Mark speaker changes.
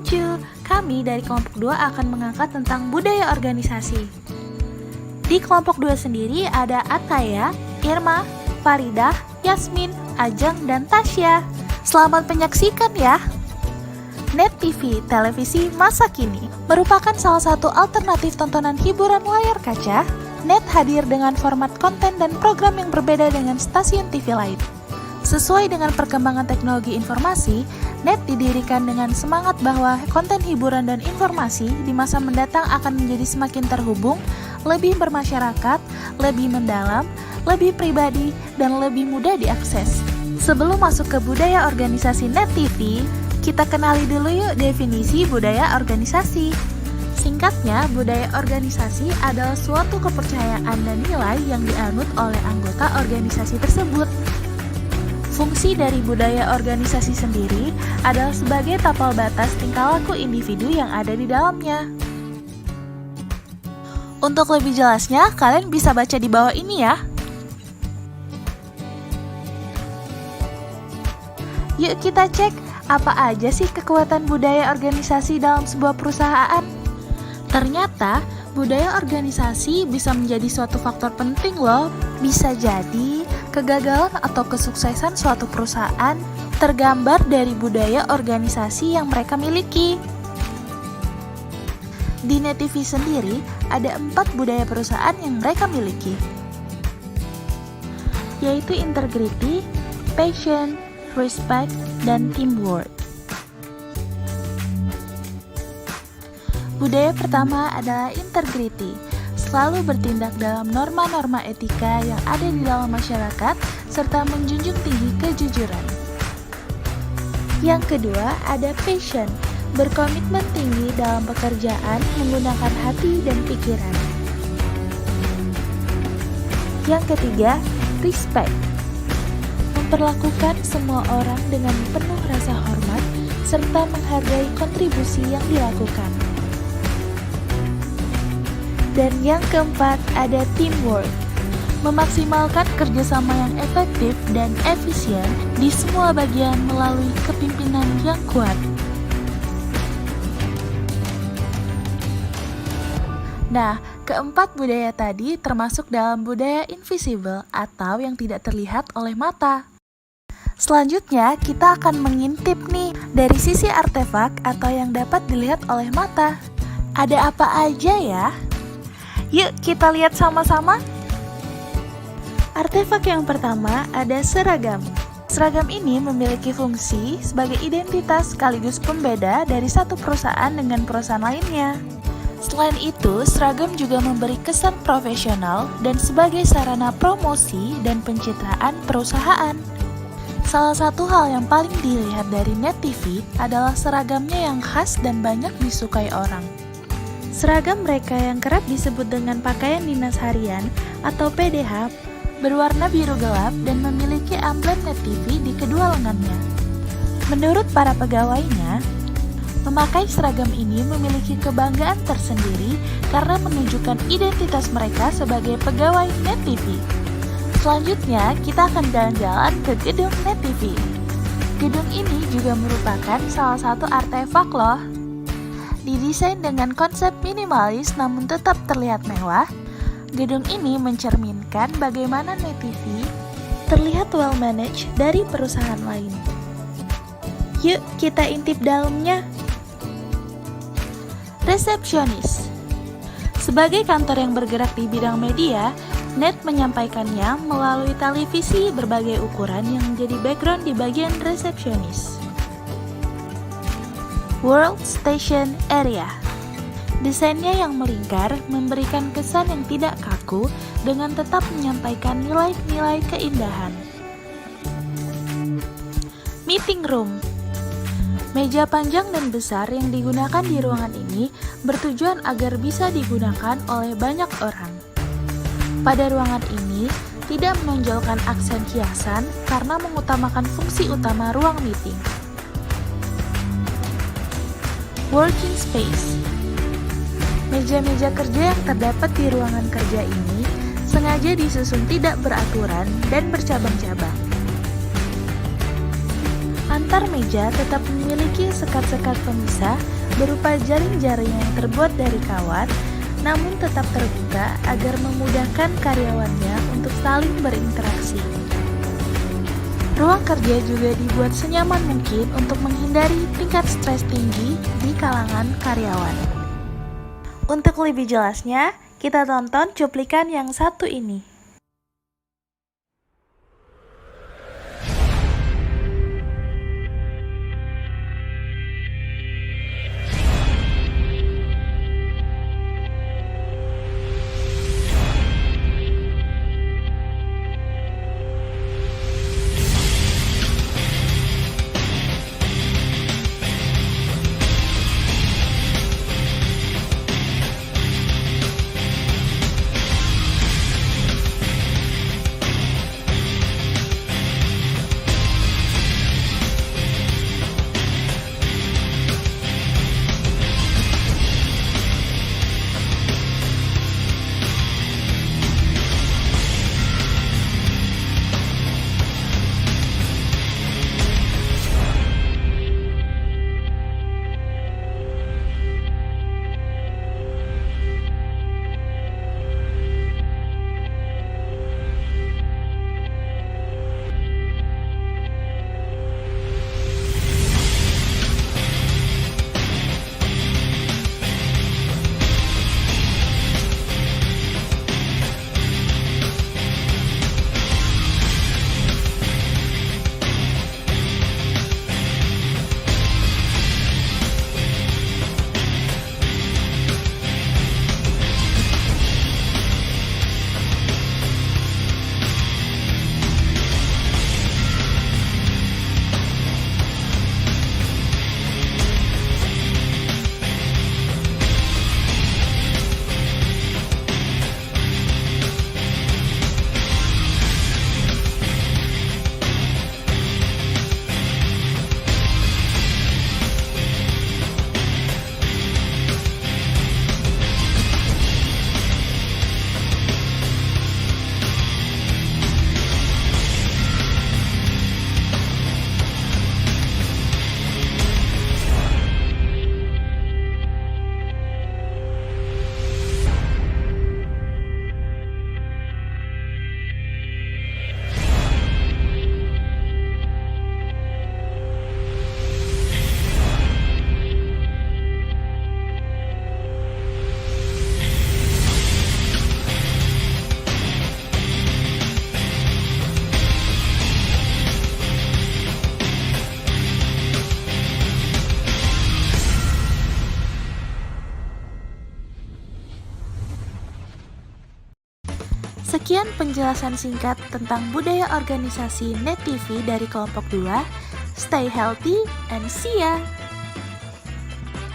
Speaker 1: Lucu, kami dari kelompok 2 akan mengangkat tentang budaya organisasi. Di kelompok 2 sendiri ada Ataya, Irma, Faridah, Yasmin, Ajeng, dan Tasya. Selamat menyaksikan ya! Net TV, televisi masa kini, merupakan salah satu alternatif tontonan hiburan layar kaca. Net hadir dengan format konten dan program yang berbeda dengan stasiun TV lain. Sesuai dengan perkembangan teknologi informasi, Net didirikan dengan semangat bahwa konten hiburan dan informasi di masa mendatang akan menjadi semakin terhubung, lebih bermasyarakat, lebih mendalam, lebih pribadi, dan lebih mudah diakses. Sebelum masuk ke budaya organisasi Net TV, kita kenali dulu yuk definisi budaya organisasi. Singkatnya, budaya organisasi adalah suatu kepercayaan dan nilai yang dianut oleh anggota organisasi tersebut. Fungsi dari budaya organisasi sendiri adalah sebagai tapal batas tingkah laku individu yang ada di dalamnya. Untuk lebih jelasnya, kalian bisa baca di bawah ini ya. Yuk kita cek, apa aja sih kekuatan budaya organisasi dalam sebuah perusahaan? Ternyata, budaya organisasi bisa menjadi suatu faktor penting loh. Bisa jadi, kegagalan atau kesuksesan suatu perusahaan tergambar dari budaya organisasi yang mereka miliki. Di Net TV sendiri, ada 4 budaya perusahaan yang mereka miliki, yaitu integrity, passion, respect, dan teamwork. Budaya pertama adalah integrity, selalu bertindak dalam norma-norma etika yang ada di dalam masyarakat, serta menjunjung tinggi kejujuran. Yang kedua ada passion, berkomitmen tinggi dalam pekerjaan menggunakan hati dan pikiran. Yang ketiga, respect, memperlakukan semua orang dengan penuh rasa hormat, serta menghargai kontribusi yang dilakukan. Dan yang keempat ada teamwork, memaksimalkan kerjasama yang efektif dan efisien di semua bagian melalui kepemimpinan yang kuat. Nah, keempat budaya tadi termasuk dalam budaya invisible atau yang tidak terlihat oleh mata. Selanjutnya, kita akan mengintip nih dari sisi artefak atau yang dapat dilihat oleh mata. Ada apa aja ya? Yuk kita lihat sama-sama. Artefak yang pertama ada seragam. Seragam ini memiliki fungsi sebagai identitas sekaligus pembeda dari satu perusahaan dengan perusahaan lainnya. Selain itu, seragam juga memberi kesan profesional dan sebagai sarana promosi dan pencitraan perusahaan. Salah satu hal yang paling dilihat dari Net TV adalah seragamnya yang khas dan banyak disukai orang. Seragam mereka yang kerap disebut dengan pakaian dinas harian atau PDH berwarna biru gelap dan memiliki amblem Net TV di kedua lengannya. Menurut para pegawainya, memakai seragam ini memiliki kebanggaan tersendiri karena menunjukkan identitas mereka sebagai pegawai Net TV. Selanjutnya, kita akan jalan-jalan ke gedung Net TV. Gedung ini juga merupakan salah satu artefak loh. Didesain dengan konsep minimalis namun tetap terlihat mewah, gedung ini mencerminkan bagaimana Net TV terlihat well managed dari perusahaan lain. Yuk kita intip dalamnya. Resepsionis. Sebagai kantor yang bergerak di bidang media, Net menyampaikannya melalui televisi berbagai ukuran yang menjadi background di bagian resepsionis. World Station Area. Desainnya yang melingkar memberikan kesan yang tidak kaku dengan tetap menyampaikan nilai-nilai keindahan. Meeting Room. Meja panjang dan besar yang digunakan di ruangan ini bertujuan agar bisa digunakan oleh banyak orang. Pada ruangan ini tidak menonjolkan aksen hiasan karena mengutamakan fungsi utama ruang meeting. Working space. Meja-meja kerja yang terdapat di ruangan kerja ini sengaja disusun tidak beraturan dan bercabang-cabang. antar meja tetap memiliki sekat-sekat pemisah berupa jaring-jaring yang terbuat dari kawat, namun tetap terbuka agar memudahkan karyawannya untuk saling berinteraksi. Ruang kerja juga dibuat senyaman mungkin untuk menghindari tingkat stres tinggi di kalangan karyawan. Untuk lebih jelasnya, kita tonton cuplikan yang satu ini. Sekian penjelasan singkat tentang budaya organisasi Net TV dari kelompok 2. Stay healthy and see ya!